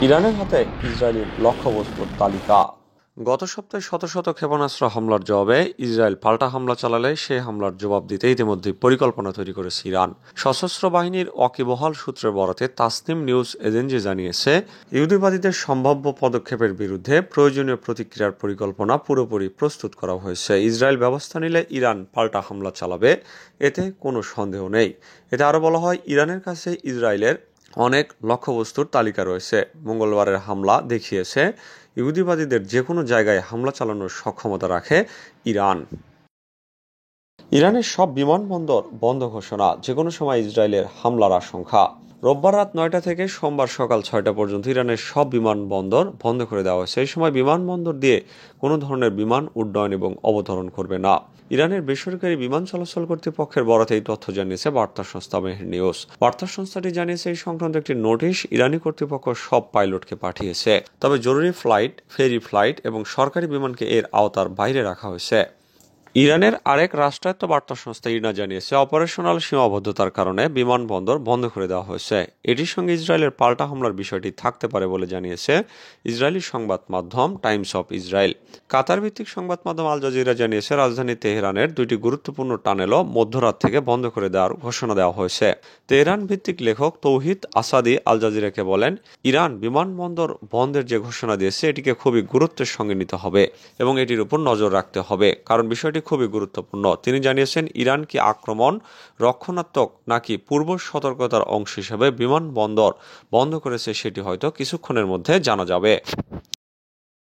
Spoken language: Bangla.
ইরানের হাতে ইসরায়েলের লক্ষ্যবস্তুর তালিকা। গত সপ্তাহে শত শত ক্ষেপণাস্ত্র হামলার জবাবে ইসরায়েল পাল্টা হামলা চালালে সেই হামলার জবাব দিতে ইতিমধ্যে পরিকল্পনা তৈরি করেছে ইরান। সশস্ত্র বাহিনীর ওয়াকিবহাল সূত্রের বরাতে তাসনিম নিউজ এজেন্সি জানিয়েছে, ইহুদিবাদীদের সম্ভাব্য পদক্ষেপের বিরুদ্ধে প্রয়োজনীয় প্রতিক্রিয়ার পরিকল্পনা পুরোপুরি প্রস্তুত করা হয়েছে। ইসরায়েল ব্যবস্থা নিলে ইরান পাল্টা হামলা চালাবে, এতে কোনো সন্দেহ নেই। এতে আরও বলা হয়, ইরানের কাছে ইসরায়েলের অনেক লক্ষ্যবস্তুর তালিকা রয়েছে। মঙ্গলবারের হামলা দেখিয়েছে ইহুদিবাদীদের যে কোনো জায়গায় হামলা চালানোর সক্ষমতা রাখে ইরান। ইরানের সব বিমানবন্দর বন্ধ ঘোষণা, যে কোনো সময় ইসরায়েলের হামলার আশঙ্কা। রোববার রাত 9টা থেকে সোমবার সকাল 6টা পর্যন্ত ইরানের সব বিমানবন্দর বন্ধ করে দেওয়া হয়েছে। এই সময় বিমানবন্দর দিয়ে কোনো ধরনের বিমান উড্ডয়ন এবং অবতরণ করবে না। ইরানের বেসরকারি বিমান চলাচল কর্তৃপক্ষের বরাতে এই তথ্য জানিয়েছে বার্তা সংস্থা মেহের নিউজ। বার্তা সংস্থাটি জানিয়েছে, এই সংক্রান্ত একটি নোটিশ ইরানি কর্তৃপক্ষ সব পাইলটকে পাঠিয়েছে। তবে জরুরি ফ্লাইট, ফেরি ফ্লাইট এবং সরকারি বিমানকে এর আওতার বাইরে রাখা হয়েছে। ইরানের আরেক রাষ্ট্রায়ত্ত বার্তা সংস্থা ইরনা জানিয়েছে, অপারেশনাল সীমাবদ্ধতার কারণে বিমানবন্দর বন্ধ করে দেওয়া হয়েছে। এটির সঙ্গে ইসরায়েলের পাল্টা হামলার বিষয়টি থাকতে পারে বলে জানিয়েছে ইসরায়েলি সংবাদ মাধ্যম টাইমস অফ ইসরায়েল। কাতার ভিত্তিক সংবাদ মাধ্যম আল জাজিরা জানিয়েছে, রাজধানী তেহরানের দুইটি গুরুত্বপূর্ণ টানেলও মধ্যরাত থেকে বন্ধ করে দেওয়ার ঘোষণা দেওয়া হয়েছে। তেহরান ভিত্তিক লেখক তৌহিদ আসাদি আল জাজিরাকে বলেন, ইরান বিমানবন্দর বন্ধের যে ঘোষণা দিয়েছে এটিকে খুবই গুরুত্বের সঙ্গে নিতে হবে এবং এটির উপর নজর রাখতে হবে, কারণ বিষয়টি খুবই গুরুত্বপূর্ণ। তিনি জানিয়েছেন, ইরান কি আক্রমণ রক্ষণাত্মক নাকি পূর্ব সতর্কতার অংশ হিসেবে বিমানবন্দর বন্ধ করেছে সেটি হয়তো কিছুক্ষণের মধ্যে জানা যাবে।